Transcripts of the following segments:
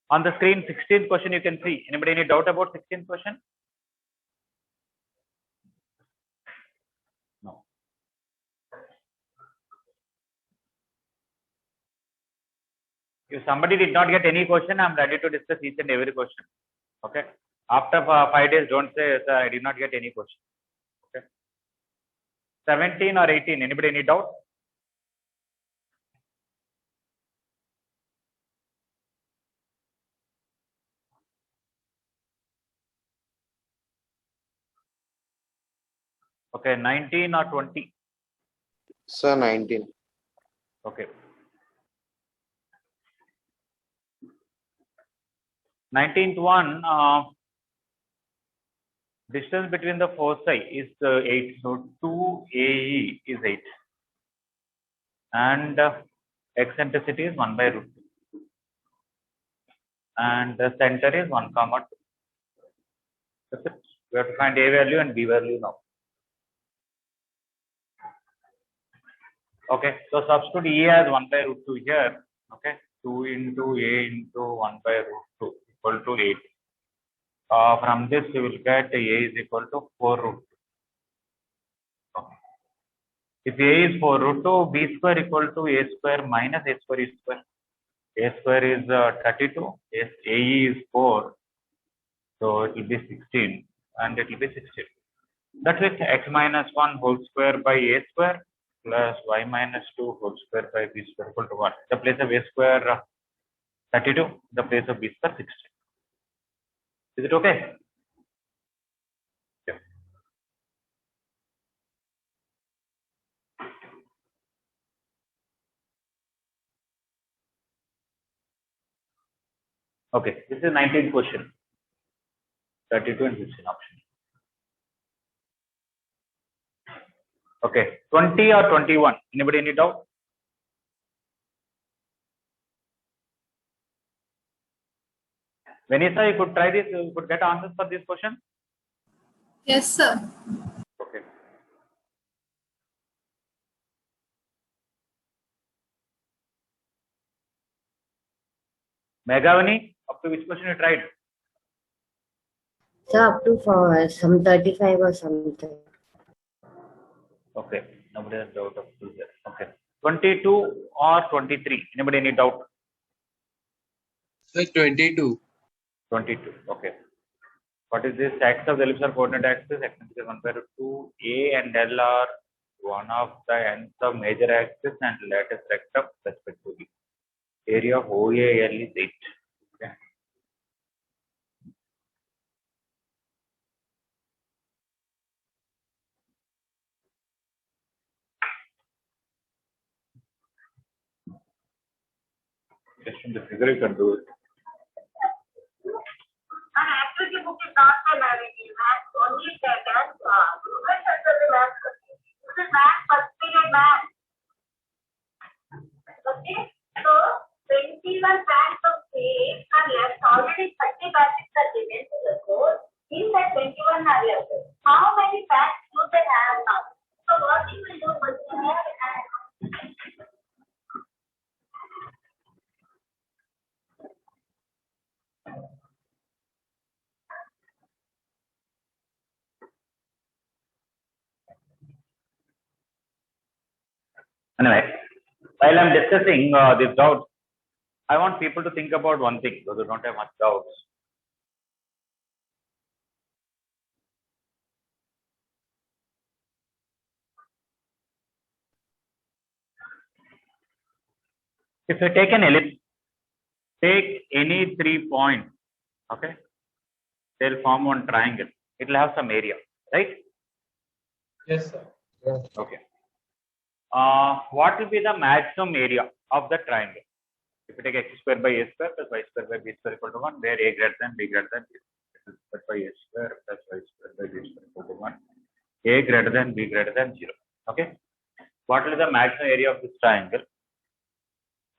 On the screen, 16th question you can see. Anybody any doubt about 16th question? No. If somebody did not get any question, I'm ready to discuss each and every question. Okay. After 5 days, don't say I did not get any question. Okay. 17 or 18. Anybody any doubt? Okay, 19 or 20? Sir, 19. Okay. 19th one, distance between the foci is 8. So 2 AE is 8. And eccentricity is 1 by root 2. And the center is 1, 2. That's it. We have to find A value and B value now. Okay, so substitute E as 1 by root 2 here. Okay, 2 into A into 1 by root 2 equal to 8. From this, you will get A is equal to 4 root 2. Okay. If A is 4 root 2, B square equal to A square minus A square is square. A square is 32. AE is 4. So it will be 16 and it will be 16. That's it. X minus 1 whole square by A square plus Y minus 2 whole square by B square equal to 1. The place of A square 32. The place of B square 16. Is it okay? Yeah. Okay. This is 19th question. 32 and 16 option. Okay. 20 or 21. Anybody any doubt? Vanessa, you could try this. You could get answers for this question. Yes, sir. Okay. Meghavani, up to which question you tried? So up to some 35 or something. Okay. Nobody has doubt up to here. Okay. 22 or 23. Anybody any doubt? Sir, 22. 22. Okay. What is this? Axis of the ellipse or coordinate axis? X is 1 by root 2. A and L are one of the ends of major axis and lattice rectum respectively. Area of OAL is 8. Okay. Just from the figure you can do it. An activity book is not a managing math, only that as students under the math. This is math, first period math. Okay, so 21 packs of cake are left. Already 30 packets are given to the course. In that 21 are left. How many packs do they have now? So what you will do is you have to add. Anyway, while I'm discussing these doubts, I want people to think about one thing, those who don't have much doubts. If you take an ellipse, take any 3 points, okay, they'll form one triangle. It will have some area, right? Yes, sir. Yes. Okay. What will be the maximum area of the triangle? If you take x square by a square plus y square by b square equal to 1, where a greater than b greater than b. X square by a square plus y square by b square equal to 1. A greater than b greater than 0. Okay. What will be the maximum area of this triangle?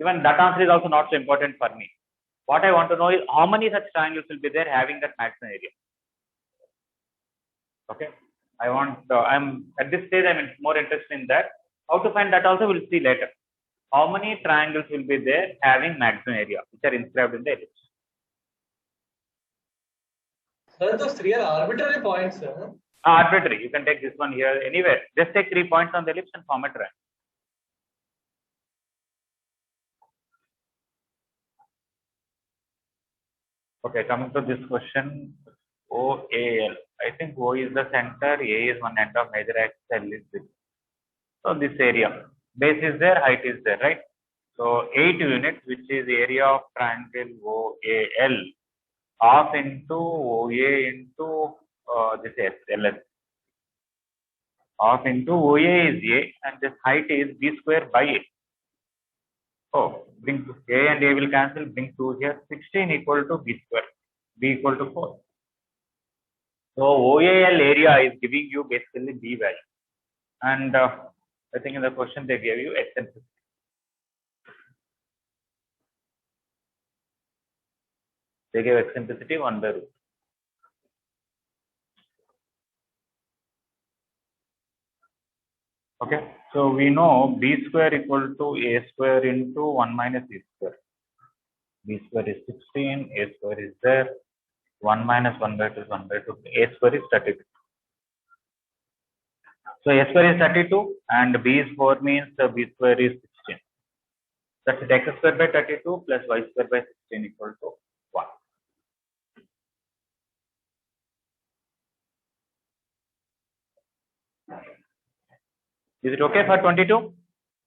Even that answer is also not so important for me. What I want to know is how many such triangles will be there having that maximum area. Okay. I'm at this stage, I'm more interested in that. How to find that also we'll see later. How many triangles will be there having maximum area, which are inscribed in the ellipse? Sir, those three are arbitrary points, sir. Arbitrary. You can take this one here anywhere. Just take 3 points on the ellipse and form a triangle. Okay, coming to this question, OAL. I think O is the center, A is one end of major axis, L is this. So this area, base is there, height is there, right? So 8 units, which is area of triangle OAL, half into OA into this LS. Half into OA is A, and this height is B square by A. Oh, bring A and A will cancel, bring 2 here, 16 equal to B square, B equal to 4. So OAL area is giving you basically B value. And I think in the question they gave you eccentricity. They gave eccentricity 1 by root. Okay, so we know B square equal to A square into 1 minus A square. B square is 16, A square is there, 1 minus 1 by 2 is 1 by 2, A square is 32. So A square is 32 and B is 4 means B square is 16. That's it, x square by 32 plus y square by 16 equal to 1. Is it okay for 22?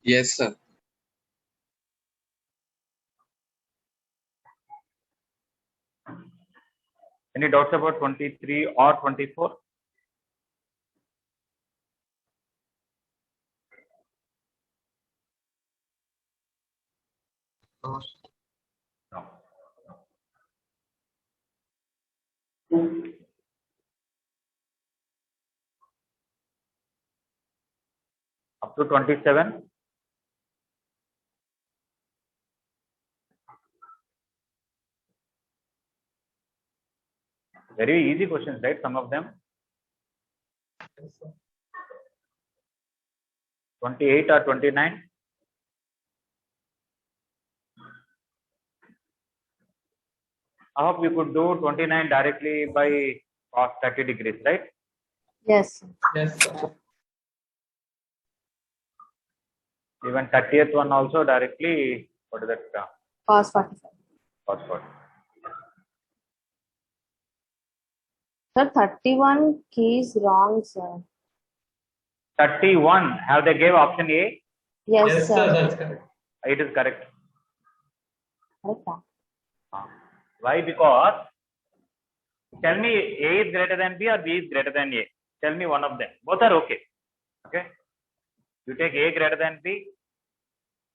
Yes, sir. Any doubts about 23 or 24? No. Up to 27? Very easy questions, right? Some of them. Yes, sir. 28 or 29? I hope you could do 29 directly by cos 30 degrees, right? Yes. Yes, sir. Even 30th one also directly, what is that? Cos 45. Cos 40. Sir, 31 key is wrong, sir. 31, have they gave option A? Yes, Yes, sir. sir, that's correct. It is correct. Okay. Why? Because tell me A is greater than B or B is greater than A. Tell me one of them. Both are okay. Okay. You take A greater than B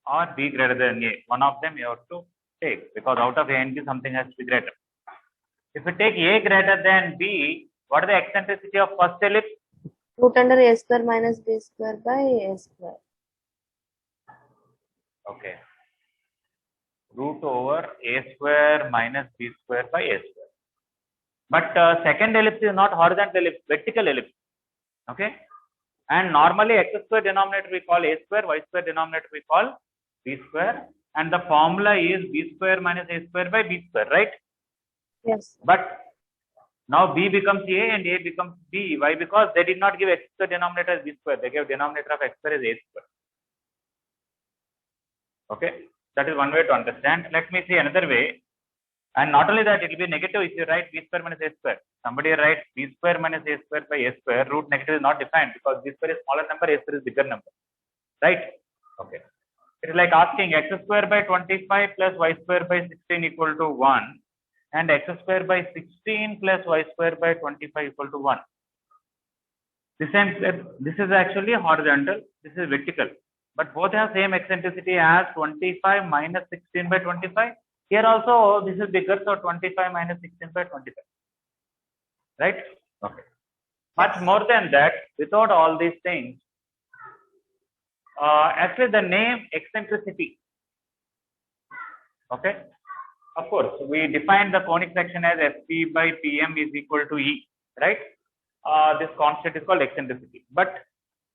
or B greater than A. One of them you have to take because out of A and B something has to be greater. If you take A greater than B, what is the eccentricity of first ellipse? Root under A square minus B square by A square. Okay. Root over A square minus B square by A square. But second ellipse is not horizontal ellipse, vertical ellipse. Okay. And normally x square denominator we call A square, y square denominator we call B square. And the formula is B square minus A square by B square, right? Yes. But now B becomes A and A becomes B. Why? Because they did not give x square denominator as B square. They gave denominator of x square as A square. Okay. That is one way to understand. Let me see another way. And not only that, it will be negative if you write B square minus A square. Somebody writes B square minus A square by A square. Root negative is not defined because B square is smaller number, A square is bigger number. Right? Okay. It is like asking x square by 25 plus y square by 16 equal to 1. And x square by 16 plus y square by 25 equal to 1. This is actually horizontal, this is vertical. But both have same eccentricity as 25 minus 16 by 25. Here also this is bigger, so 25 minus 16 by 25. Right? Okay. Much more than that, without all these things, actually the name eccentricity. Okay. Of course, we define the conic section as Fp by Pm is equal to E, right? This constant is called eccentricity. But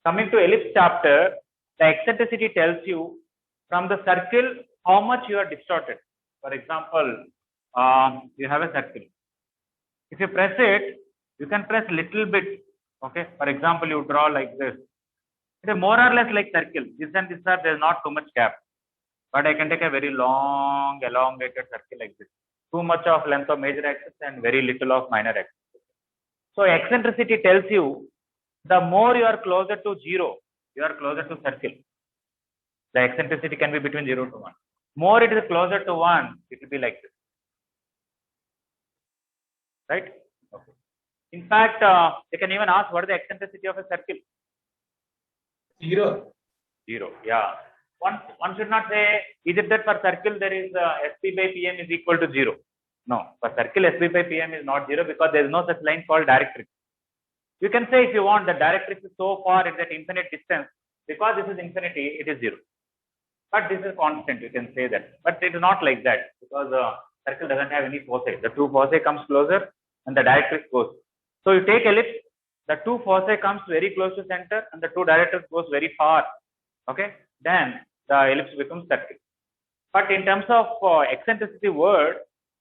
coming to ellipse chapter, the eccentricity tells you from the circle how much you are distorted. For example, you have a circle. If you press it, you can press little bit. Okay, for example, you draw like this. It is more or less like circle. This and this are, there is not too much gap. But I can take a very long, elongated circle like this. Too much of length of major axis and very little of minor axis. So eccentricity tells you the more you are closer to 0, you are closer to circle. The eccentricity can be between 0 to 1. More it is closer to 1, it will be like this. Right? Okay. In fact, they can even ask what is the eccentricity of a circle? 0. 0. Yeah. One should not say, is it that for circle there is SP by PM is equal to 0? No. For circle, SP by PM is not 0 because there is no such line called directrix. You can say if you want the directrix is so far at that infinite distance, because this is infinity, it is 0. But this is constant, you can say that. But it is not like that because circle doesn't have any foci. The two foci comes closer and the directrix goes. So you take ellipse, the two foci comes very close to center and the two directrix goes very far. Okay, then the ellipse becomes circle. But in terms of eccentricity word,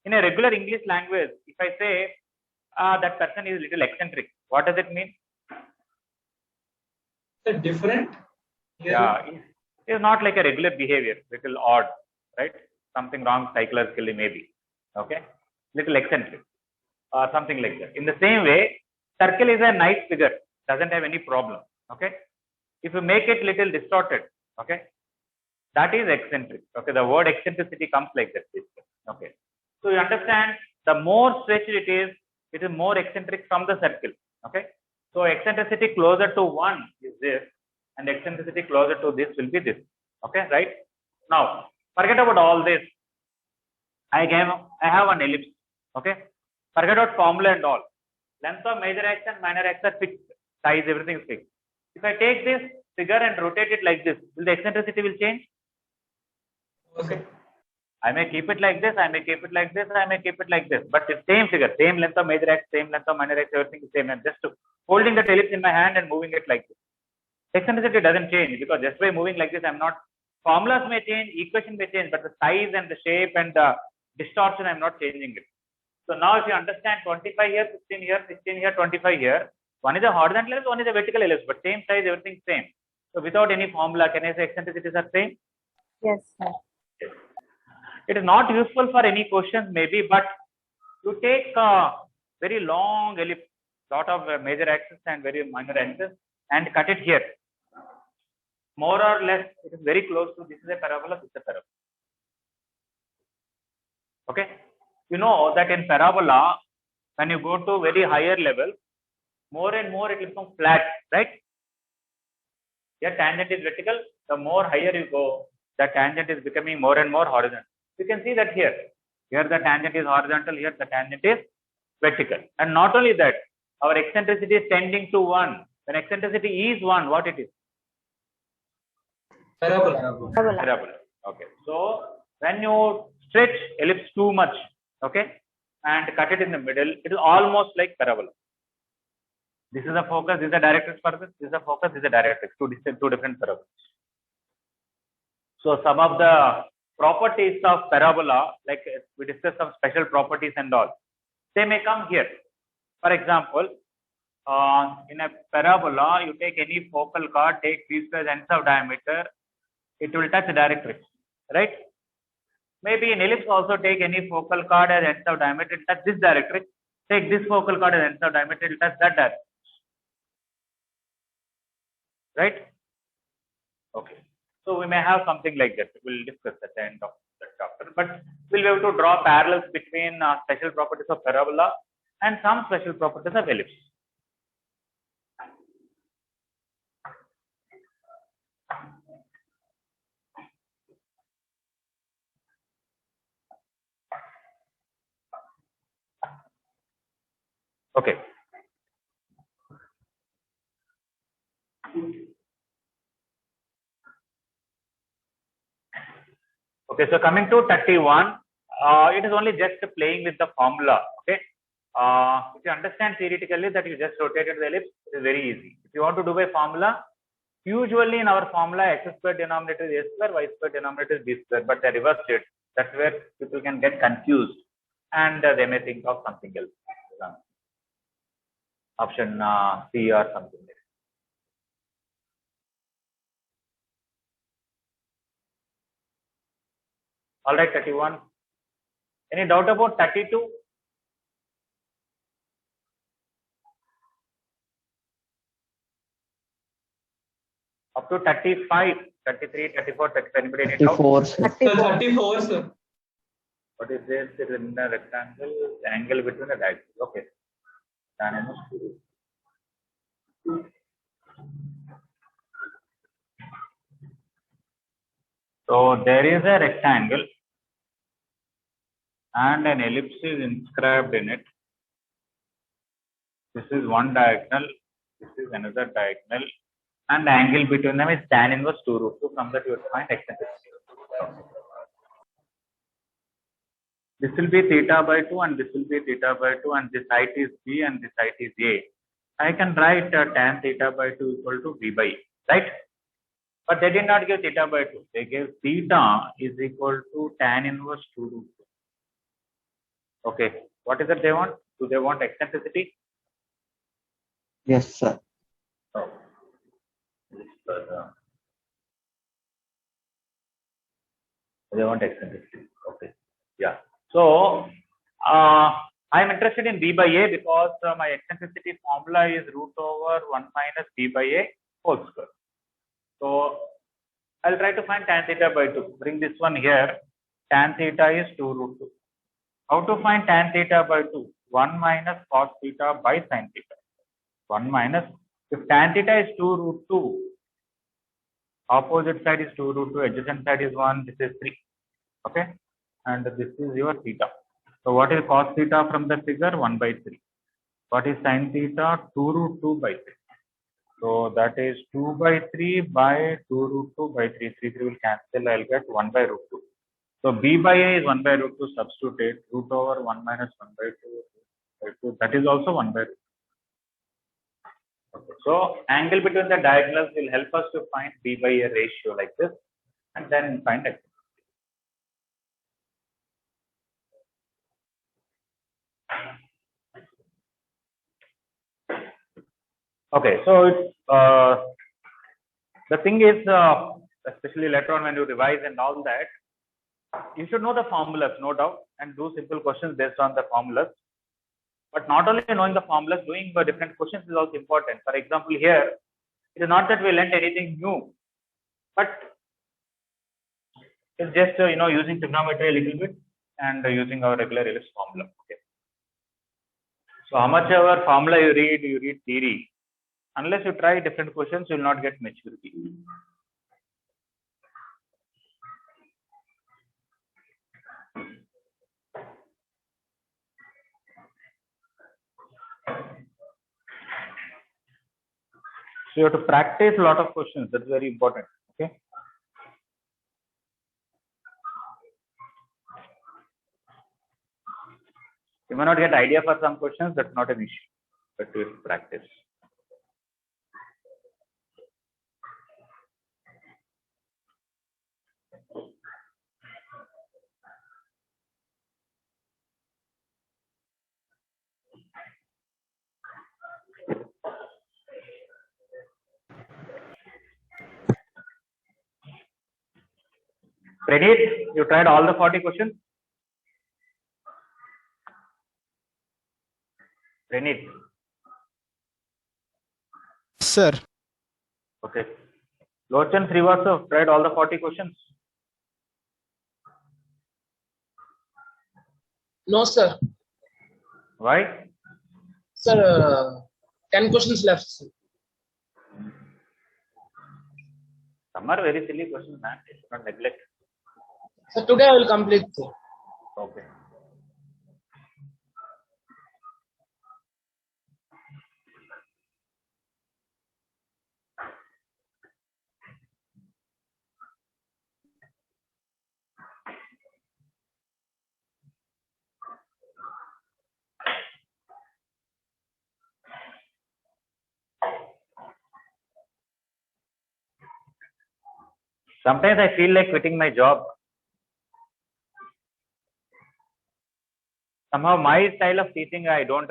in a regular English language, if I say that person is little eccentric, what does it mean? Different? Yeah, it is not like a regular behavior, little odd, right? Something wrong psychologically maybe. Okay, little eccentric or something like that. In the same way, circle is a nice figure, doesn't have any problem. Okay, if you make it little distorted, okay, that is eccentric. Okay, the word eccentricity comes like that. Okay, so you understand, the more stretched it is more eccentric from the circle. Okay, so eccentricity closer to 1 is this, and eccentricity closer to this will be this. Okay, right? Now forget about all this. I have an ellipse. Okay, forget about formula and all. Length of major axis and minor axis are fixed. Size, everything is fixed. If I take this figure and rotate it like this, will the eccentricity will change? Okay. I may keep it like this, I may keep it like this, I may keep it like this. But it's same figure, same length of major axis, same length of minor axis, everything is same. And just holding that ellipse in my hand and moving it like this. Eccentricity doesn't change because just by moving like this, formulas may change, equation may change, but the size and the shape and the distortion, I'm not changing it. So now if you understand 25 here, 16 here, 16 here, 25 here, one is a horizontal ellipse, one is a vertical ellipse, but same size, everything same. So without any formula, can I say eccentricities are same? Yes, sir. It is not useful for any questions maybe, but you take a very long ellipse, lot of major axis and very minor axis, and cut it here. More or less, it is very close to this is a parabola, this is a parabola. Okay, you know that in parabola, when you go to very higher level, more and more it will become flat, right? Here tangent is vertical. The more higher you go, the tangent is becoming more and more horizontal. You can see that here. Here the tangent is horizontal, here the tangent is vertical. And not only that, our eccentricity is tending to 1. When eccentricity is 1, what it is? Parabola. Parabola. Okay. So when you stretch ellipse too much, okay, and cut it in the middle, it is almost like parabola. This is a focus, this is a directrix for this is a focus, this is a directrix, two different parabolas. So some of the properties of parabola, like we discussed some special properties and all, they may come here. For example, in a parabola, you take any focal chord, take p square ends of diameter, it will touch directrix, right? Maybe in ellipse also take any focal chord as ends of diameter, it will touch this directrix. Take this focal chord as ends of diameter, it will touch that directrix. Right? Okay. So we may have something like that. We'll discuss at the end of the chapter. But we'll be able to draw parallels between special properties of parabola and some special properties of ellipse. Okay. Okay, so coming to 31, it is only just playing with the formula. Okay, if you understand theoretically that you just rotated the ellipse, it is very easy. If you want to do by formula, usually in our formula, x square denominator is a square, y square denominator is b square, but they reversed it. That's where people can get confused and they may think of something else. Option C or something. All right, 31. Any doubt about 32? Up to 35, 33, 34, 35. Anybody any doubt? 34, sir. 34. 34, sir. What is this? It is in the rectangle, the angle between the diagonals. Okay. Tan inverse 2. So there is a rectangle and an ellipse is inscribed in it. This is one diagonal, this is another diagonal, and the angle between them is tan inverse 2 root 2. From that you will find eccentricity. This will be theta by 2 and this will be theta by 2, and this height is B and this height is A. I can write tan theta by 2 equal to B by A, right? But they did not give theta by 2. They gave theta is equal to tan inverse 2 root 2. Okay. What is it they want? Do they want eccentricity? Yes, sir. Oh. They want eccentricity. Okay. Yeah. So I'm interested in B by A because my eccentricity formula is root over 1 minus B by A whole square. So I'll try to find tan theta by 2. Bring this one here. Tan theta is 2 root 2. How to find tan theta by 2? 1 minus cos theta by sin theta. 1 minus, if tan theta is 2 root 2, opposite side is 2 root 2, adjacent side is 1, this is 3. Okay. And this is your theta. So what is cos theta from the figure? 1 by 3. What is sin theta? 2 root 2 by 3. So that is 2 by 3 by 2 root 2 by 3. 3 will cancel. I'll get 1 by root 2. So B by A is 1 by root 2. Substitute root over 1 minus 1 by 2 by 2. That is also 1 by root 2. Okay. So angle between the diagonals will help us to find B by A ratio like this, and then find x. Okay, so it's, the thing is, especially later on when you revise and all that, you should know the formulas, no doubt, and do simple questions based on the formulas. But not only knowing the formulas, doing the different questions is also important. For example, here, it is not that we learned anything new, but it's just using trigonometry a little bit and using our regular ellipse formula. Okay. So how much ever formula you read theory. Unless you try different questions, you will not get maturity. So you have to practice a lot of questions. That's very important. Okay. You may not get idea for some questions. That's not an issue, but you have to practice. Praneeth, you tried all the 40 questions? Praneeth. Sir. Okay. Lochan Srivastava tried all the 40 questions? No, sir. Why? Sir, 10 questions left. Sir. Some are very silly questions, man. You should not neglect. So today I will complete. Sir. Okay. Sometimes I feel like quitting my job. somehow my style of teaching, I don't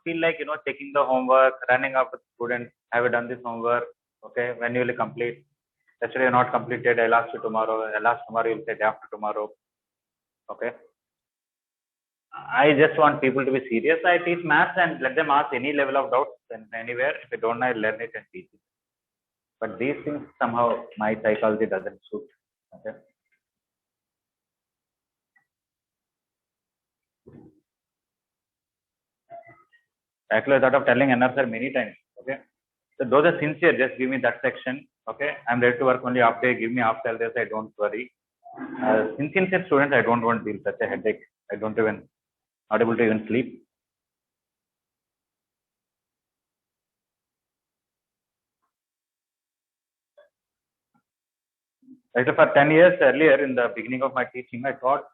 feel like, checking the homework, running after students. Have you done this homework? Okay, when you will complete? Yesterday not completed, I'll ask you tomorrow. I'll ask tomorrow, you'll say day after tomorrow. Okay. I just want people to be serious. I teach maths and let them ask any level of doubts and anywhere. If they don't know, I learn it and teach it. But these things somehow my psychology doesn't suit. Okay. Actually, I thought of telling another sir many times. Okay. So those are sincere. Just give me that section. Okay. I'm ready to work only half day. Give me half salary. I don't worry. Sincere students, I don't want to deal such a headache. I don't even not able to even sleep. Actually, for 10 years earlier, in the beginning of my teaching, I taught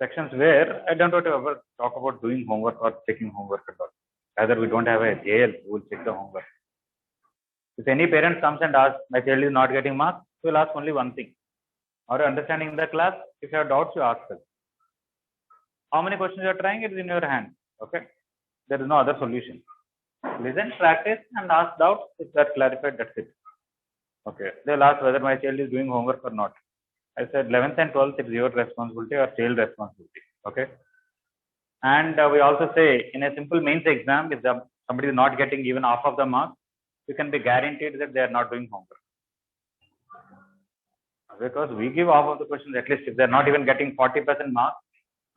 sections where I don't want to ever talk about doing homework or checking homework at all. Either we don't have a jail who will check the homework. If any parent comes and asks, my child is not getting marks, we will ask only one thing. Are you understanding the class? If you have doubts, you ask us. How many questions you are trying? It is in your hand. Okay. There is no other solution. Listen, practice, and ask doubts. If that clarified, that's it. Okay. They'll ask whether my child is doing homework or not. I said 11th and 12th, it's your responsibility or child responsibility. Okay. And we also say in a simple mains exam, if somebody is not getting even half of the marks, you can be guaranteed that they are not doing homework. Because we give half of the questions, at least if they are not even getting 40% marks,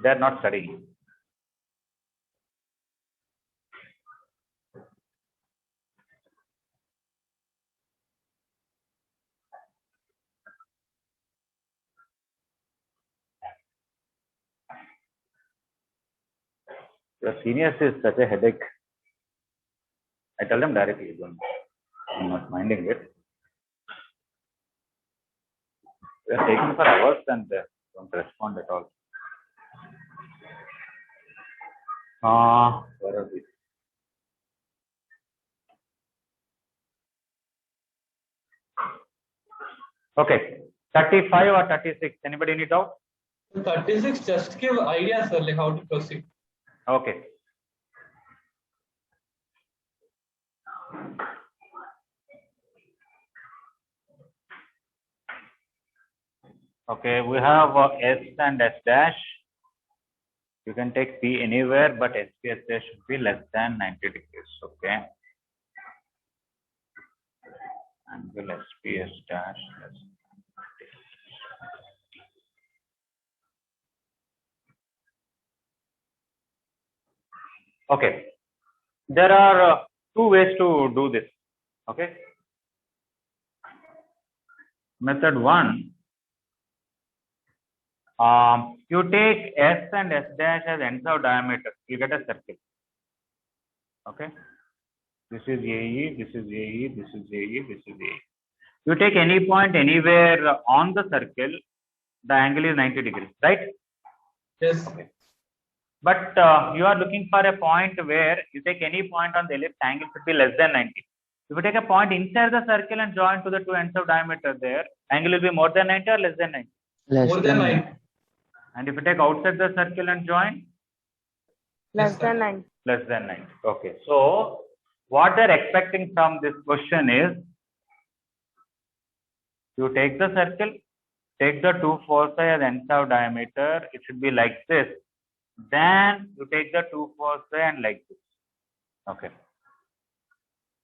they are not studying. Your seniors is such a headache. I tell them directly, I'm not minding it. They are taking for hours and they don't respond at all. Where are these? Okay, 35 or 36. Anybody need doubt? 36, just give ideas, sir, like how to proceed. Okay. Okay, we have S and S dash. You can take P anywhere, but SP S dash should be less than 90 degrees. Okay. Angle SP S dash less than 90. Okay. There are two ways to do this. Okay. Method 1. You take S and S dash as ends of diameter, you get a circle. Okay. This is AE, this is AE, this is AE, this is AE. You take any point anywhere on the circle, the angle is 90 degrees, right? Yes. Okay. But you are looking for a point where you take any point on the ellipse, angle should be less than 90. If you take a point inside the circle and join to the two ends of diameter there, angle will be more than 90 or less than 90? More than 9. And if you take outside the circle and join? Less than 9. Less than 90. Okay. So, what they are expecting from this question is, you take the circle, take the two foci as ends of diameter, it should be like this. Then you take the two foci and like this. Okay.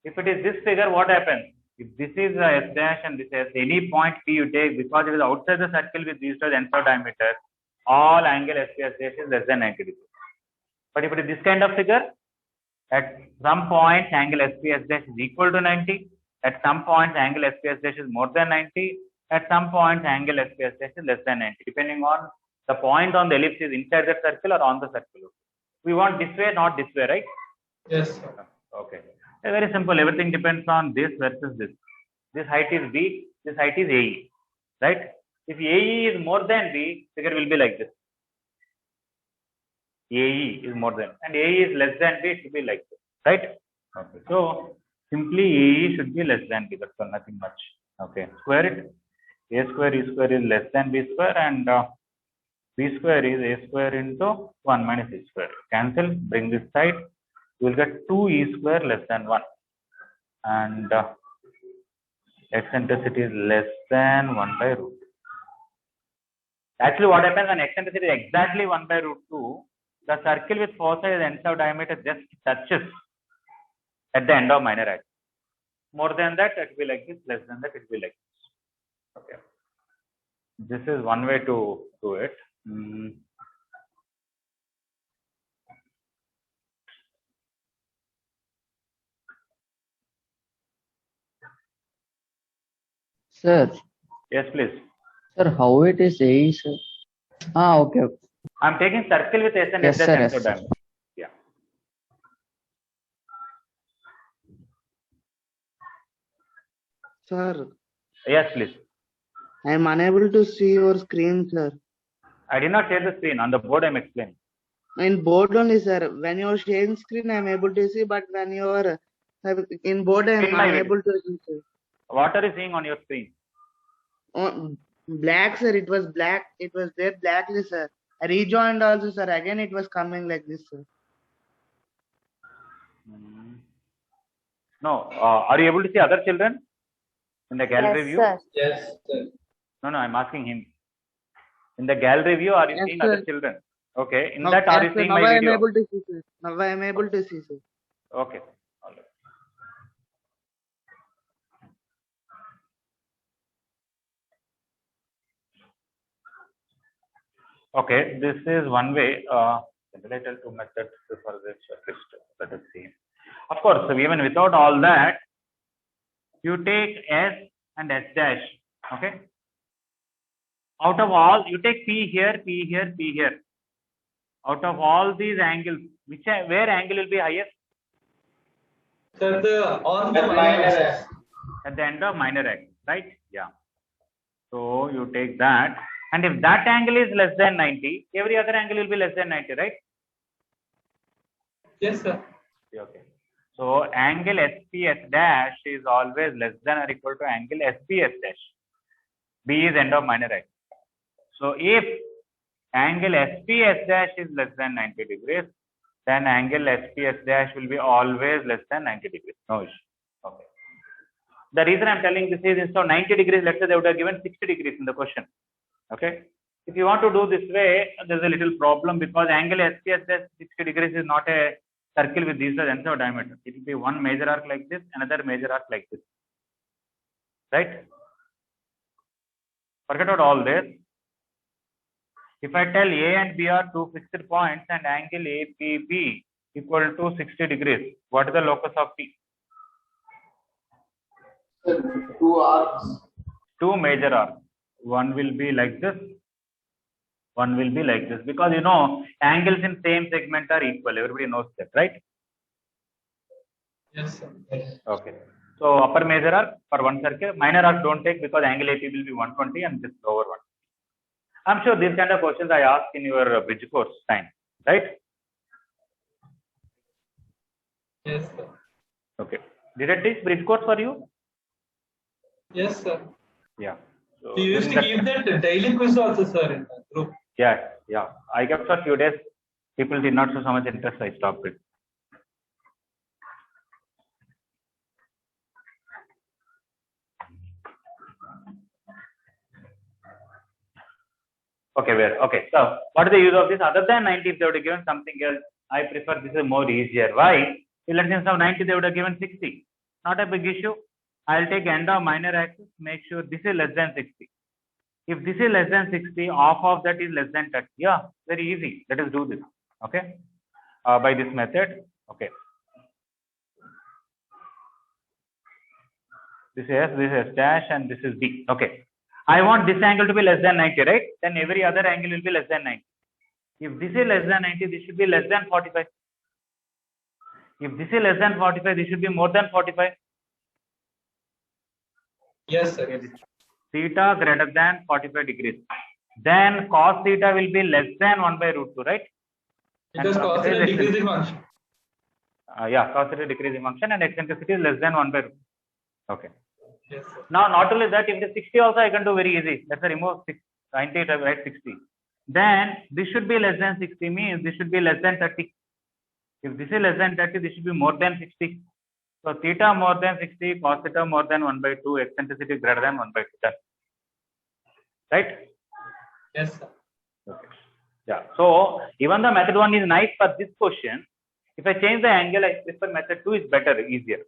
If it is this figure, what happens? If this is S dash and this is any point P you take, because it is outside the circle with these two ends of diameter, all angle SP S dash is less than 90 degrees. But if it is this kind of figure, at some point angle SP S dash is equal to 90. At some point angle SP S dash is more than 90. At some point angle SP S dash is less than 90, depending on the point on the ellipse is inside the circle or on the circle. We want this way, not this way, right? Yes. Okay. It's very simple. Everything depends on this versus this. This height is B, this height is AE, right? If AE is more than B, figure will be like this. AE is more than, and AE is less than B, it should be like this, right? Okay. So simply AE should be less than B. That's all, nothing much. Okay. Square it. A square, E square is less than B square, and B square is A square into 1 minus E square. Cancel, bring this side. You will get 2E square less than 1. And eccentricity is less than 1 by root. Actually, what happens when eccentricity is exactly 1 by root 2, the circle with foci ends of diameter just touches at the end of minor axis. More than that, it will be like this. Less than that, it will be like this. Okay. This is one way to do it. Sir, Yes, please. sir, how it is A, sir? Ah, okay. I'm taking circle with S and Yes, S sir, ends yes, of sir. diameter. Yeah. Sir, Yes, please. I am unable to see your screen, sir. I did not share the screen. On the board, I'm explaining. In board only, sir. When you are sharing screen, I am able to see, but when you are in board, I am In my unable to see, sir. What are you seeing on your screen? Oh, black, sir. It was black. It was there blackly, sir. I rejoined also, sir. Again, it was coming like this, sir. No. Are you able to see other children in the gallery Yes, view? sir. Yes, sir. No, I'm asking him. In the gallery view, are you Yes, seeing sir. other children? Okay. In Now, that, are yes, you sir. seeing Now my I am video? able to see, sir. Now I am able to see, sir. Okay. All right. Okay, this is one way. Related to methods for this checklist. Let us see. Of course, even without all that, you take S and S dash. Okay. Out of all, you take P here, P here, P here. Out of all these angles, where angle will be highest? Sir, on the At minor minor axis. axis. At the end of minor axis, right? Yeah. So you take that, and if that angle is less than 90, every other angle will be less than 90, right? Yes, sir. Okay. So angle SPS dash is always less than or equal to angle SPS dash. B is end of minor axis. So if angle SPS dash is less than 90 degrees, then angle SPS dash will be always less than 90 degrees. No issue. Okay. The reason I'm telling this is instead of 90 degrees, let's say they would have given 60 degrees in the question. Okay. If you want to do this way, there's a little problem because angle SPS dash 60 degrees is not a circle with these ends of diameter. It will be one major arc like this, another major arc like this. Right? Forget about all this. If I tell A and B are two fixed points and angle APB equal to 60 degrees, what is the locus of P? Two arcs. Two major arcs. One will be like this, one will be like this, because you know angles in same segment are equal. Everybody knows that, right? Yes, sir. Yes. Okay. So upper major arc for one circle, minor arc don't take because angle AP will be 120 and this lower one. I'm sure these kind of questions I asked in your bridge course time, right? Yes, sir. Okay. Did I teach bridge course for you? Yes, sir. Yeah. So We used to during give that daily quiz also, sir, in the group. yeah. I kept for a few days. People did not show so much interest. I stopped it. Okay, where? Okay, so what is the use of this? Other than 90, if they would have given something else, I prefer this is more easier. Why? If let's say instead of 90, they would have given 60. Not a big issue. I'll take end of minor axis, make sure this is less than 60. If this is less than 60, half of that is less than 30. Yeah, very easy. Let us do this. Okay, by this method. Okay. This is S dash and this is B. Okay. I want this angle to be less than 90, right? Then every other angle will be less than 90. If this is less than 90, this should be less than 45. If this is less than 45, this should be more than 45. Yes, sir. Theta greater than 45 degrees. Then cos theta will be less than 1 by root 2, right? Because And cos is a factorization- decreasing function. Yeah, cos theta decreasing function and eccentricity is less than 1 by root 2. Okay. Yes, sir. Now, not only that, if it is 60 also, I can do very easy. Let's say remove 90, write 60. then this should be less than 60 means this should be less than 30. If this is less than 30, this should be more than 60. So theta more than 60, cos theta more than 1 by 2, eccentricity greater than 1 by 2. Done. Right? Yes, sir. Okay. Yeah. So even the method 1 is nice for this question. If I change the angle, I prefer method 2 is better, easier.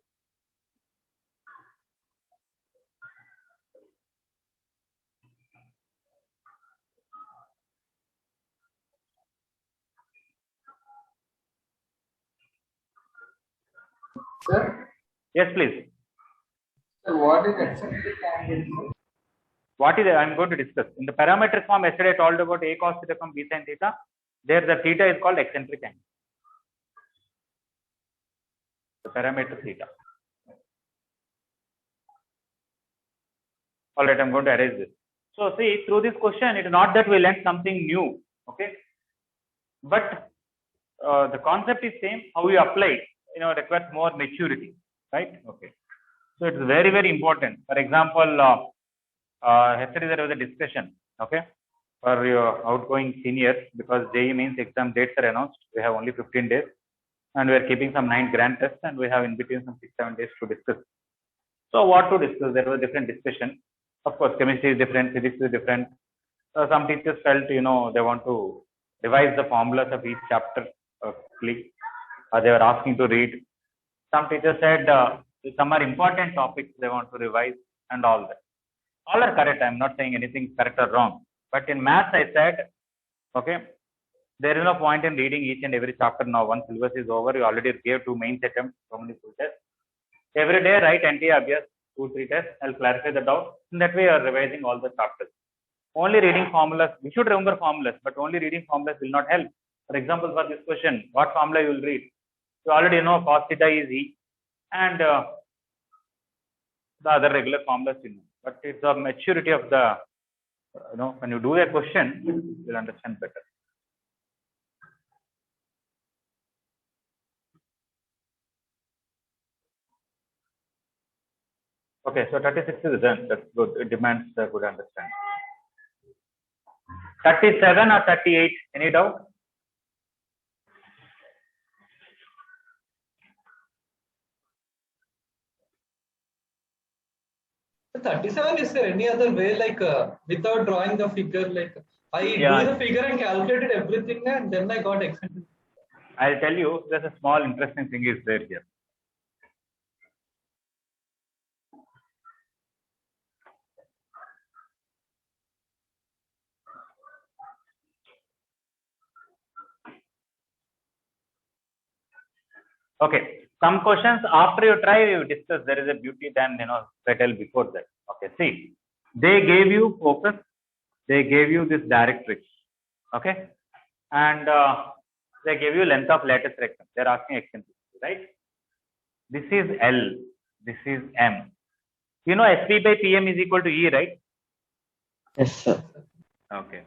Sir, Yes, please. sir, what is eccentric angle? What is I'm going to discuss in the parametric form? Yesterday I told about a cos theta from b sin theta. There the theta is called eccentric angle. The parameter theta. All right, I'm going to erase this. So see, through this question, it is not that we learned something new, okay? But the concept is same. How you apply it, requires more maturity, right? Okay. So it's very, very important. For example, yesterday there was a discussion, okay, for your outgoing seniors, because JEE means exam dates are announced. We have only 15 days, and we are keeping some 9 grand tests, and we have in between some 6-7 days to discuss. So what to discuss? There was different discussion. Of course, chemistry is different, physics is different. So some teachers felt, they want to revise the formulas of each chapter quickly. They were asking to read. Some teachers said some are important topics they want to revise and all that. All are correct. I'm not saying anything correct or wrong. But in maths, I said, okay, there is no point in reading each and every chapter now. Once syllabus is over, you already gave 2 main attempts, so many full tests. Every day, write NT Abhyas 2-3 tests. I'll clarify the doubt. In that way, you are revising all the chapters. Only reading formulas, we should remember formulas, but only reading formulas will not help. For example, for this question, what formula you will read? You already know cos theta is E, and the other regular formulas you know. But it's the maturity of the, when you do a question, you'll understand better. Okay, so 36 is done. That's good. It demands a good understanding. 37 or 38? Any doubt? So 37, is there any other way, like without drawing the figure? Like I do the figure and calculated everything, and then I got eccentric. I'll tell you, there's a small interesting thing is there here. Okay, some questions after you try, you discuss. There is a beauty than settle before that. Okay, see, they gave you focus, they gave you this directrix, okay, and they gave you length of lattice rectum. They're asking eccentricity, right? This is L, this is M. SP by PM is equal to E, right? Yes, sir. Okay,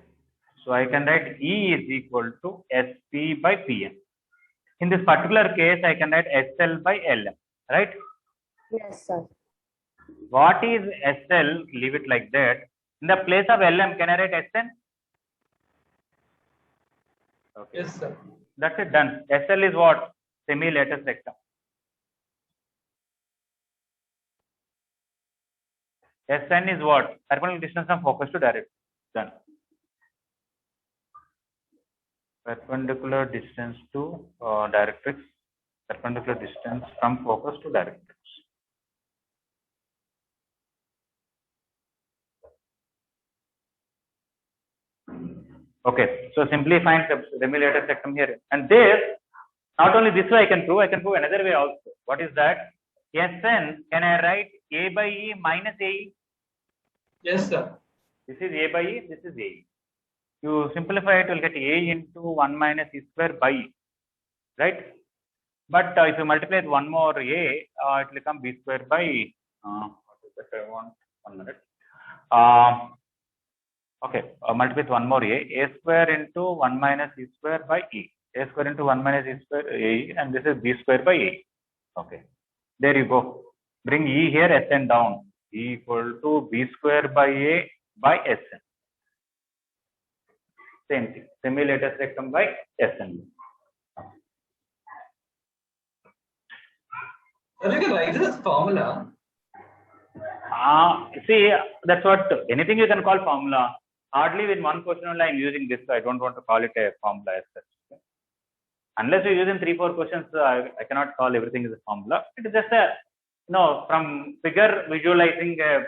so I can write E is equal to SP by PM. In this particular case, I can write SL by LM, right? Yes, sir. What is SL? Leave it like that. In the place of LM, can I write SN? Okay. Yes, sir. That's it, done. SL is what? Semi-lattice rectum. SN is what? Perpendicular distance from focus to direct. Done. Perpendicular distance to directrix. Perpendicular distance from focus to directrix. Okay, so simply find the semi-lattice rectum here. And there, not only this way I can prove another way also. What is that? Sn, can I write A by E minus AE? Yes, sir. This is A by E, this is AE. You simplify it, you will get A into 1 minus E square by E, right? But if you multiply with one more A, it will become B square by, what is that I want? 1 minute. Okay, multiply with one more A square into 1 minus E square by E. A square into 1 minus E square A, and this is B square by A. Okay, there you go. Bring E here, Sn down. E equal to B square by A by Sn. Same thing. Semi-lattice rectum by SN. So you can write this as formula. See, that's what anything you can call formula. Hardly with one question only I'm using this, so I don't want to call it a formula as such. Unless you use in 3-4 questions, I cannot call everything as a formula. It is just a, from figure visualizing a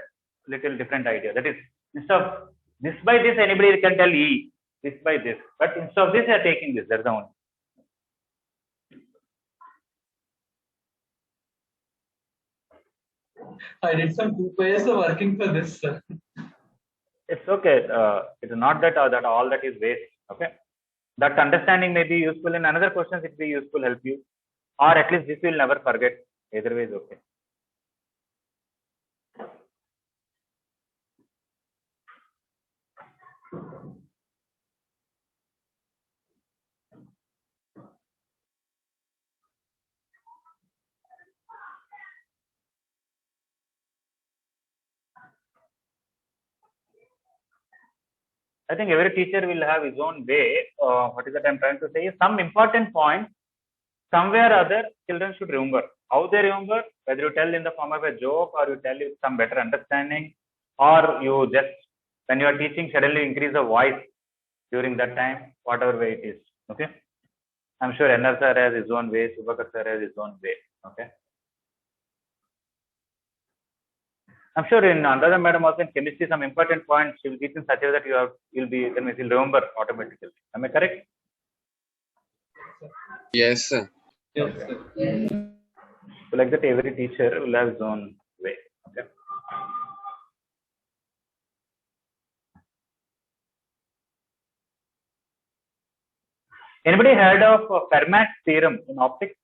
little different idea. That is, instead of this by this, anybody can tell E, this by this. But instead of this, you are taking this. That's the only. I did some 2 years of working for this, sir. It's okay. It's not that that all that is waste. Okay. That understanding may be useful in another questions. It will be useful, help you, or at least this will never forget. Either way is okay. I think every teacher will have his own way. What is that I'm trying to say? Some important points, somewhere or other, children should remember. How they remember, whether you tell in the form of a joke or you tell with some better understanding, or you just, when you are teaching, suddenly increase the voice during that time, whatever way it is. Okay. I'm sure NR sir has his own way, Subhakar sir has his own way. Okay. I'm sure in Anuradha madam also in chemistry, some important points she will teach in such a way that you'll remember automatically. Am I correct? Yes, sir. Yes, sir. So like that, every teacher will have his own way. Okay. Anybody heard of Fermat's theorem in optics?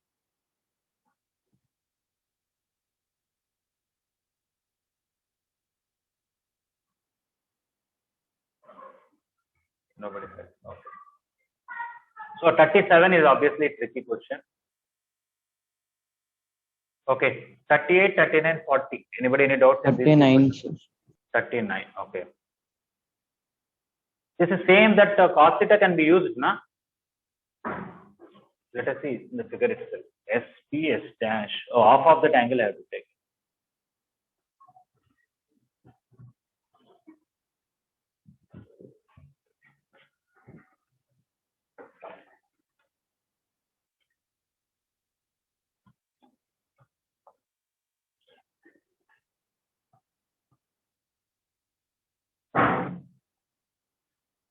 Nobody heard. Okay. So 37 is obviously a tricky question. Okay. 38, 39, 40. Anybody any doubts? 39. 39. Okay. This is same that cos theta can be used, na? Let us see in the figure itself. SP, S dash. Oh, half of that angle I have to take.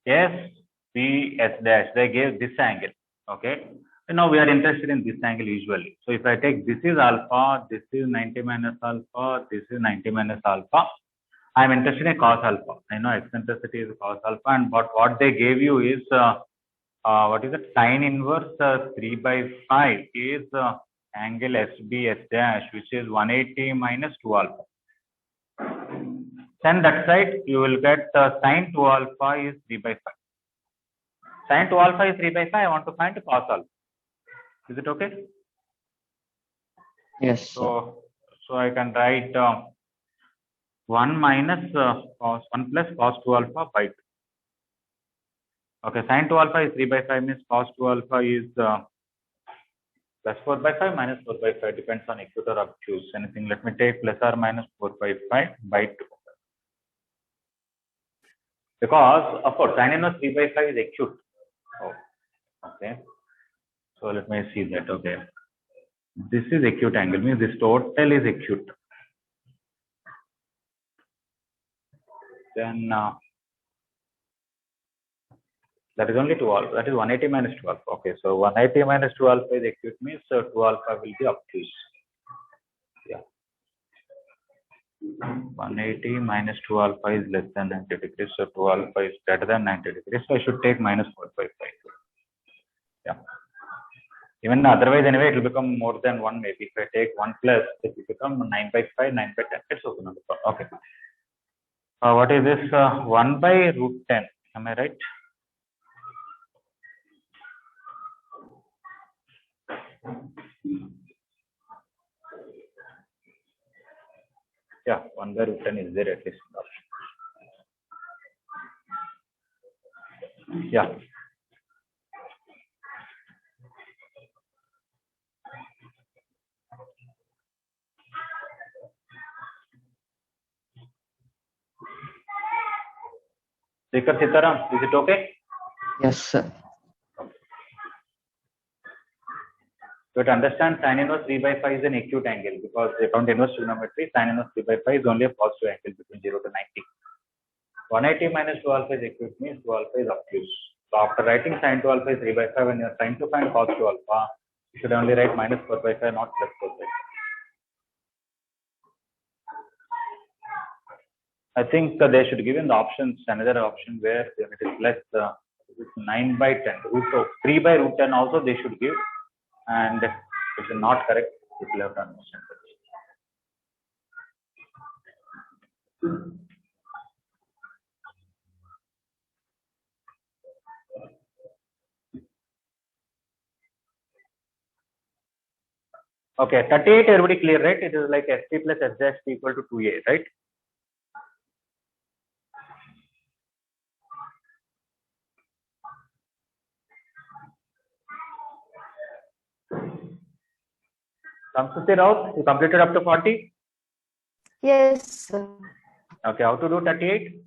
S, P, S dash. They gave this angle. Okay. Now we are interested in this angle usually. So if I take this is alpha, this is 90 minus alpha, this is 90 minus alpha. I am interested in cos alpha. I know eccentricity is cos alpha, and but what they gave you is what is it? Sine inverse 3 by 5 is angle SB S dash, which is 180 minus 2 alpha. Then that side you will get sine 2 alpha is 3 by 5. Sine 2 alpha is 3 by 5. I want to find cos alpha. Is it okay? Yes. So I can write 1 minus cos 1 plus cos 2 alpha by 2. Okay, sine 2 alpha is 3 by 5 means cos 2 alpha is plus 4 by 5 minus 4 by 5, depends on acute or obtuse. Anything, let me take plus or minus 4 by 5 by 2. Because, of course, sine inverse 3 by 5 is acute. Oh, okay. So let me see that. Okay. This is acute angle, means this total is acute. Then that is only 2 alpha. That is 180 minus 2 alpha. Okay. So 180 minus 2 alpha is acute, means 2 alpha will be obtuse. Yeah. 180 minus 2 alpha is less than 90 degrees. So 2 alpha is greater than 90 degrees. So I should take minus 4 by 5. Yeah. Even otherwise, anyway, it will become more than 1 maybe. If I take 1 plus, it will become 9 by 5, 9 by 10. It's okay. Okay. What is this? 1 by root 10. Am I right? Yeah, 1 by root 10 is there at least. Yeah. Sekhar Sitaram, is it okay? Yes, sir. So to understand, sin inverse 3 by 5 is an acute angle because they found inverse trigonometry, sin inverse 3 by 5 is only a positive angle between 0 to 90. 180 minus 2 alpha is acute means 2 alpha is obtuse. So after writing sin 2 alpha is 3 by 5 and you are trying to find cos 2 alpha, you should only write minus 4 by 5, not plus 4 by 5. I think they should give in the options another option where it is less 9 by 10, root of 3 by root 10 also they should give, and if it is not correct, you will have to understand that. Okay, 38 everybody clear, right? It is like st plus s dash equal to 2a, right? Samsuti Rao, you completed up to 40? Yes, sir. Okay, how to do 38?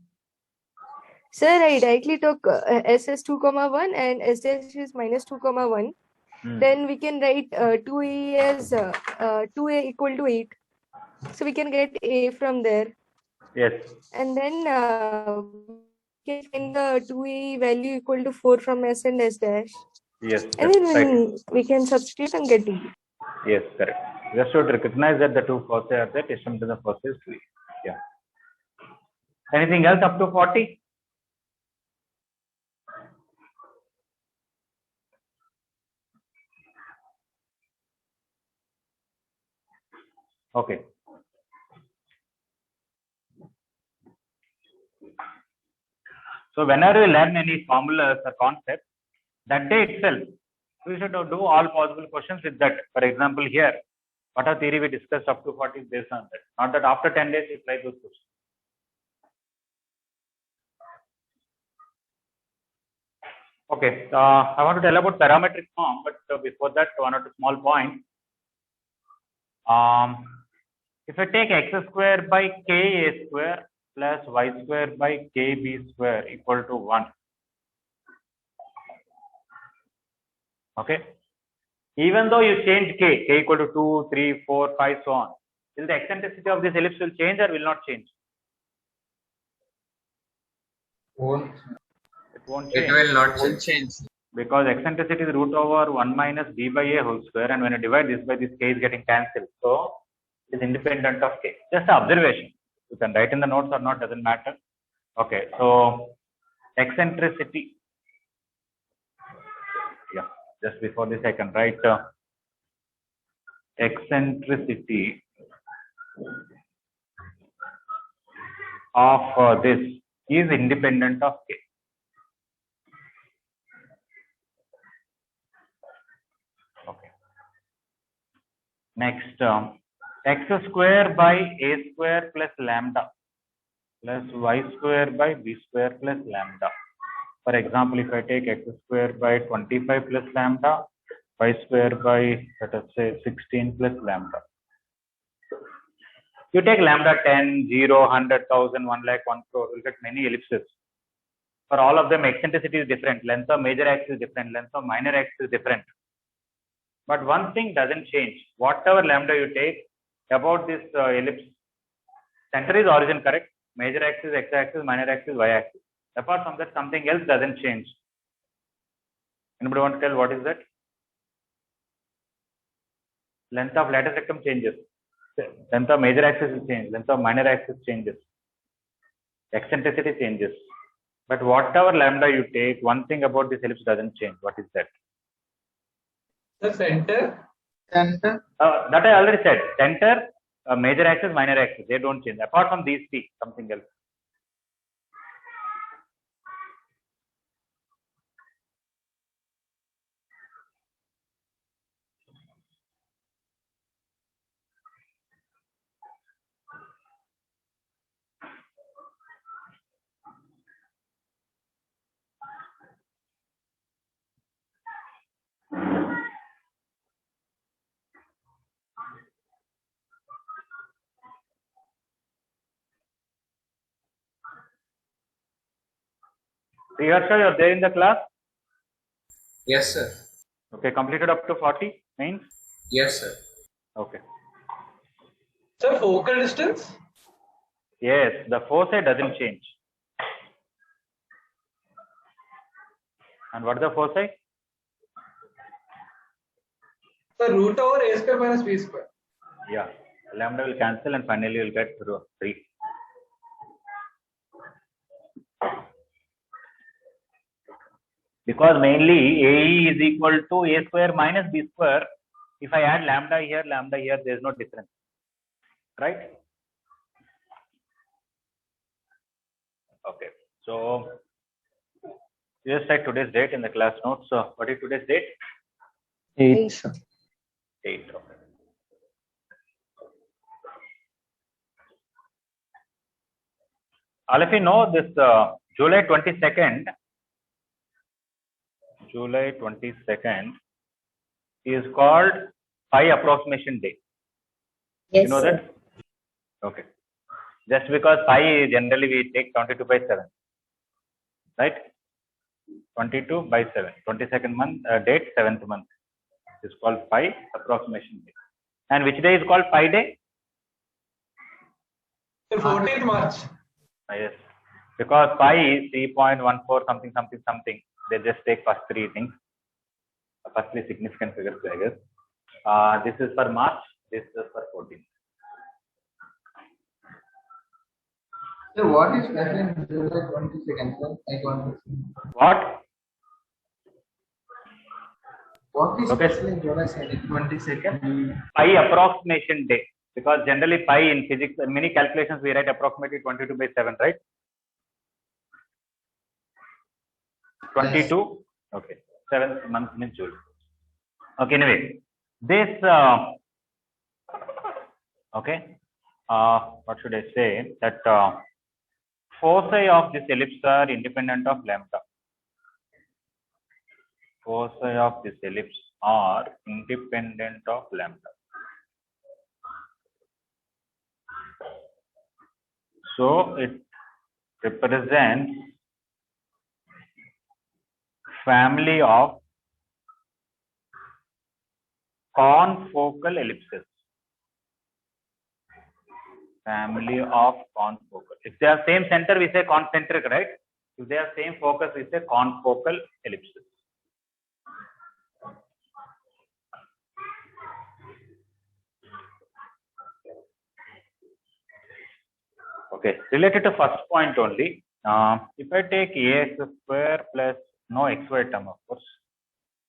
Sir, I directly took s as 2 comma 1 and s dash is minus 2 comma 1. Then we can write 2a as 2a equal to 8. So we can get a from there. Yes. And then we can find the 2a value equal to 4 from s and s dash. Yes. And then Right. we can substitute and get d. Yes, correct. Just should recognize that the two forces are there, system to the forces 2. Yeah. Anything else up to 40? Okay. So whenever we learn any formulas or concepts, that day itself, we should do all possible questions with that. For example, here, what a theory we discussed up to 40 is based on that. Not that after 10 days you try those questions. Okay, I want to tell about parametric form, but before that, one or two small points. If I take x square by k a square plus y square by k b square equal to 1. Okay. Even though you change k equal to 2, 3, 4, 5, so on, will the eccentricity of this ellipse will change or will not change? It won't change. It will not change. Because eccentricity is root over 1 minus b by a whole square, and when you divide this by this, k is getting cancelled. So it is independent of k. Just an observation. You can write in the notes or not, doesn't matter. Okay, so eccentricity. Yeah, just before this I can write eccentricity of this is independent of k. Okay. Next, x square by a square plus lambda plus y square by b square plus lambda. For example, if I take x square by 25 plus lambda, y square by, let us say, 16 plus lambda. You take lambda 10, 0, 100,000, 1 lakh, 1 crore, you'll get many ellipses. For all of them, eccentricity is different. Length of major axis is different. Length of minor axis is different. But one thing doesn't change. Whatever lambda you take about this ellipse, center is origin, correct? Major axis, x-axis, minor axis, y-axis. Apart from that, something else doesn't change. Anybody want to tell what is that? Length of lattice rectum changes. Length of major axis will change. Length of minor axis changes. Eccentricity changes. But whatever lambda you take, one thing about this ellipse doesn't change. What is that? The center. Center. That I already said. Center, major axis, minor axis. They don't change. Apart from these three, something else. Priyarsha, you're there in the class? Yes, sir. Okay, completed up to 40 means? Yes, sir. Okay. Sir, focal distance? Yes, the foci doesn't change. And what is the foci? The root over a square minus b square. Yeah, lambda will cancel and finally you'll get 3. Because mainly AE is equal to a square minus b square. If I add lambda here, there is no difference. Right? Okay. So, just write today's date in the class notes. So, what is today's date? 8, sir. 8. Okay. All of you know this July 22nd. July 22nd is called Pi Approximation Day. Yes, You know sir. that? Okay. Just because pi generally we take 22/7, right? 22/7, 22nd month, date, 7th month is called Pi Approximation Day. And which day is called Pi Day? The 14th March. Yes, because pi is 3.14 something something something. They just take first 3 things, first 3 significant figures, I guess. This is for March, this is for 14th. So what is special in July 22nd, sir? I don't What? What is Okay. special in July 22nd? Pi approximation day, because generally pi in physics, in many calculations we write approximately 22/7, right? 22. Okay, 7th month means July. Okay, anyway, this okay, what should I say? That foci of this ellipse are independent of lambda. Foci of this ellipse are independent of lambda. So it represents family of confocal ellipses. Family of confocal. If they have same center, we say concentric, right? If they have same focus, we say confocal ellipses. Okay, related to first point only. If I take ax square plus no xy term, of course,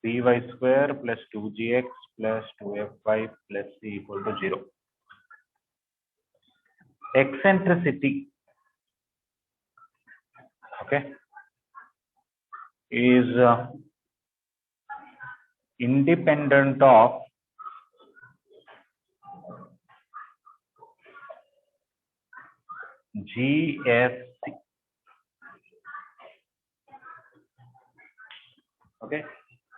by square plus 2gx plus 2fy plus c equal to 0. Eccentricity, okay, is independent of GFC. Okay,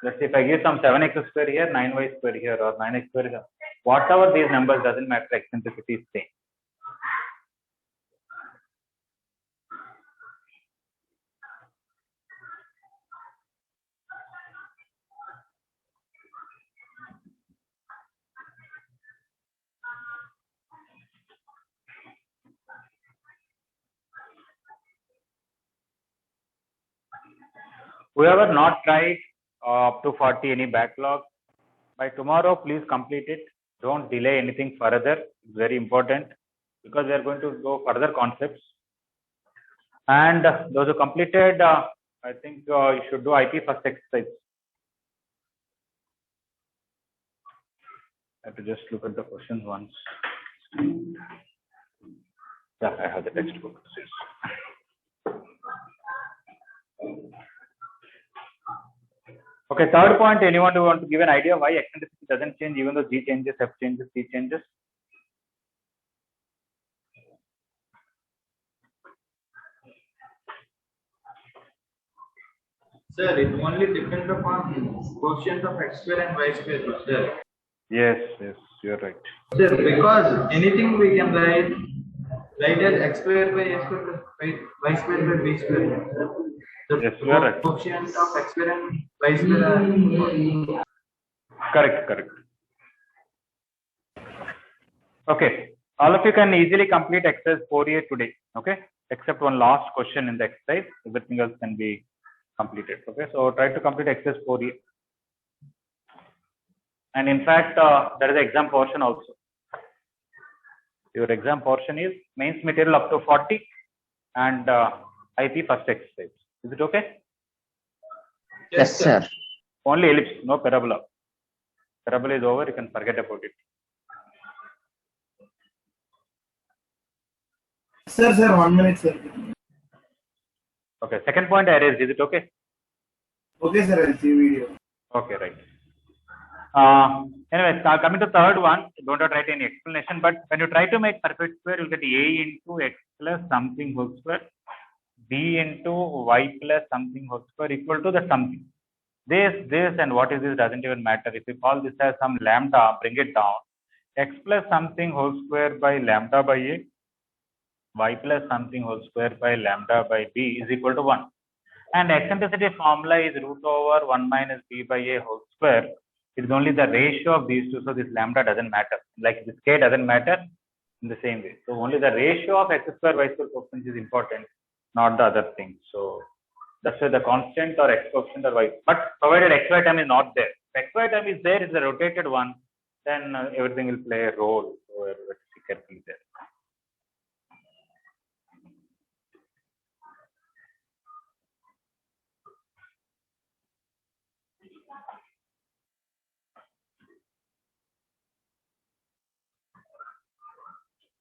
let's say if I give some 7x square here, 9y square here, or 9x square here, whatever these numbers, doesn't matter, eccentricity is same. Whoever not tried up to 40 any backlog, by tomorrow please complete it. Don't delay anything further. It's very important because we are going to go further concepts. And those who completed, I think you should do IP first exercise. I have to just look at the questions once. Yeah, I have the textbook. Okay, third point, anyone who want to give an idea why eccentricity doesn't change even though G changes, F changes, C changes? Sir, it only depends upon quotient of x square and y square, sir. Yes, yes, you're right. Sir, because anything we can write as x square by a square plus y square by b square. Yes, you are right. Quotient of x square and y square are Correct. Okay. All of you can easily complete exercise 4A today. Okay. Except one last question in the exercise. Everything else can be completed. Okay. So try to complete exercise 4A. And in fact, there is an exam portion also. Your exam portion is mains material up to 40 and IP first exercise. Is it okay? Yes, sir. Only ellipse, no parabola. Parabola is over, you can forget about it. Sir, 1 minute, sir. Okay, second point I raised, is it okay? Okay, sir, I'll see video. Okay, right. Anyways, coming to third one, don't have to write any explanation, but when you try to make perfect square, you'll get A into x plus something whole square, B into y plus something whole square equal to the something. This and what is this doesn't even matter. If you call this as some lambda, bring it down. X plus something whole square by lambda by A, y plus something whole square by lambda by b is equal to 1. And eccentricity formula is root over 1 minus b by a whole square. It is only the ratio of these two, so this lambda doesn't matter. Like this k doesn't matter in the same way. So only the ratio of x square y square coefficient is important, not the other thing. So that's why the constant or x coefficient or y. But provided xy term is not there. If xy term is there, it's a rotated one, then everything will play a role. So let's be carefully there.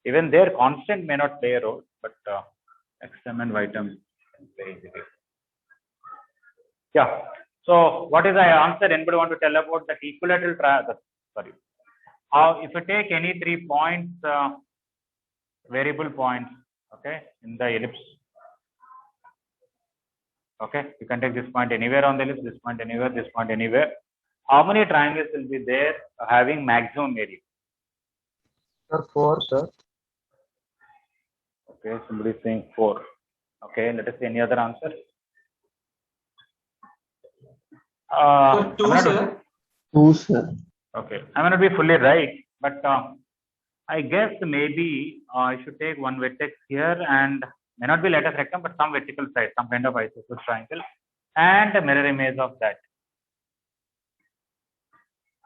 Even there, constant may not play a role, but x term and y term can play a role. Yeah. So, what is the answer? Anybody want to tell about that equilateral triangle? Sorry. If you take any 3 points, variable points, okay, in the ellipse. Okay, you can take this point anywhere on the ellipse, this point anywhere, this point anywhere. How many triangles will be there having maximum area? Sir, 4, sir. Okay, somebody is saying 4. Okay, let us see any other answer. 2, sir. 2, sir. Okay, I may not be fully right, but I guess maybe I should take one vertex here and may not be latex rectum, but some vertical side, some kind of isosceles triangle, and a mirror image of that.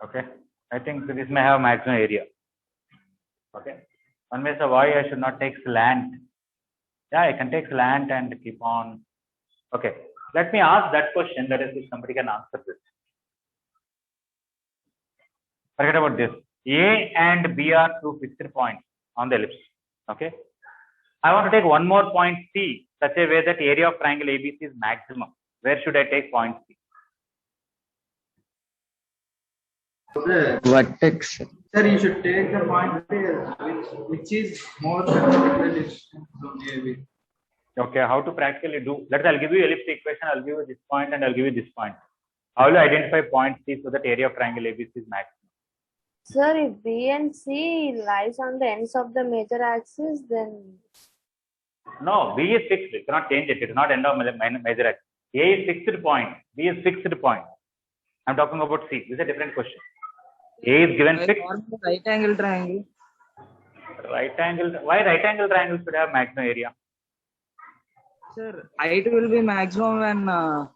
Okay, I think this may have maximum area. Okay, one may say why I should not take slant. Yeah, I can take slant and keep on. Okay, let me ask that question. Let us see if somebody can answer this. Forget about this. A and B are 2 fixed points on the ellipse. Okay, I want to take one more point C, such a way that area of triangle ABC is maximum. Where should I take point C? Sir, Vertex. sir, you should take the point which is more than the distance from AB. Okay, how to practically do? I'll give you ellipse equation. I'll give you this point and I'll give you this point. How will you identify point C so that area of triangle ABC is maximum? Sir, if B and C lies on the ends of the major axis, then No, B is fixed. You cannot change it. It is not end of major axis. A is fixed point. B is fixed point. I'm talking about C. This is a different question. A is given fixed. Right angle triangle. Right angle. Why right angle triangle should have maximum area? Sir, height will be maximum when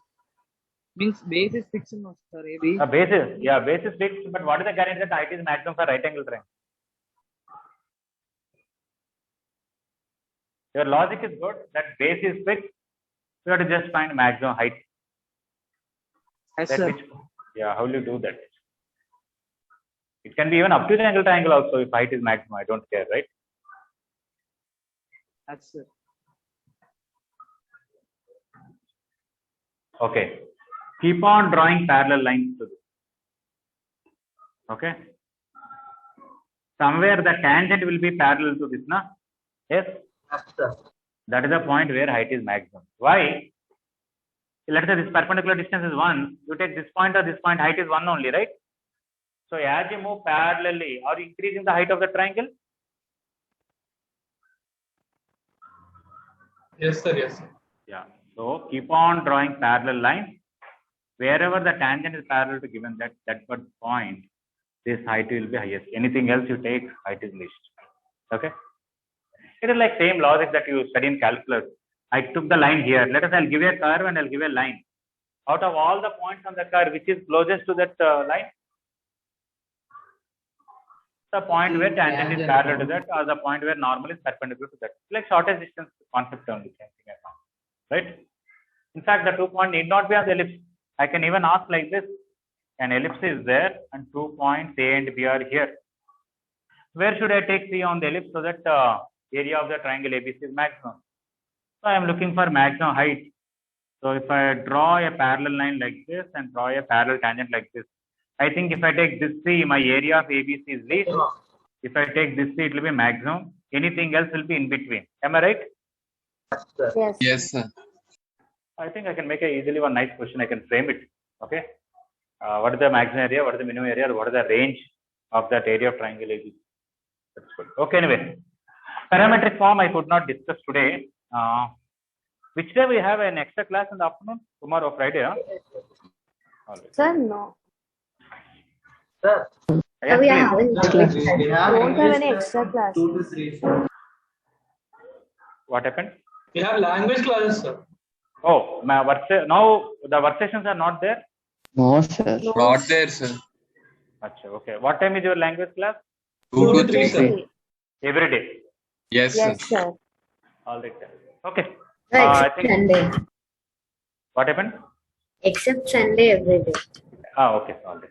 means base is fixed, no, sir. AB. Base is fixed. But what is the guarantee that height is maximum for right angle triangle? Your logic is good. That base is fixed. You have to just find maximum height. Yes, sir. How will you do that? It can be even up to the angle triangle also if height is maximum. I don't care, right? Yes, sir. Okay. Keep on drawing parallel lines to this. Okay. Somewhere the tangent will be parallel to this, na? Yes? Yes, sir. That is the point where height is maximum. Why? Let's say this perpendicular distance is 1. You take this point or this point, height is 1 only, right? So as you move parallelly, are you increasing the height of the triangle? Yes, sir. Yes, sir. Yeah. So keep on drawing parallel lines. Wherever the tangent is parallel to given that point, this height will be highest. Anything else you take, height is least. Okay. It is like same logic that you study in calculus. I took the line here. Let us, I'll give a curve and I'll give a line. Out of all the points on the curve, which is closest to that line? The point where tangent is parallel to that, or the point where normal is perpendicular to that. Like shortest distance concept only. Right? In fact, the 2 point need not be on the ellipse. I can even ask like this. An ellipse is there and 2 points A and B are here. Where should I take C on the ellipse so that area of the triangle ABC is maximum? So I am looking for maximum height. So if I draw a parallel line like this and draw a parallel tangent like this, I think if I take this C, my area of ABC is least. If I take this C, it will be maximum. Anything else will be in between. Am I right? Yes. Yes, sir. I think I can make easily one nice question. I can frame it. Okay. What is the maximum area? What is the minimum area? What is the range of that area of triangle ABC? That's good. Okay. Anyway, parametric form I could not discuss today. Which day we have an extra class in the afternoon? Tomorrow, Friday, huh? Sir, no. Sir, Yes, we please. don't have any extra class. 2 to 3. What happened? We have language classes, sir. Oh, now the work sessions are not there? No, sir. Not there, sir. Achha, okay. What time is your language class? 2 to 3, sir. Every day. Yes, Yes, sir. sir. All right. Okay. Except I think, Sunday. what happened? Except Sunday every day. Okay. All right.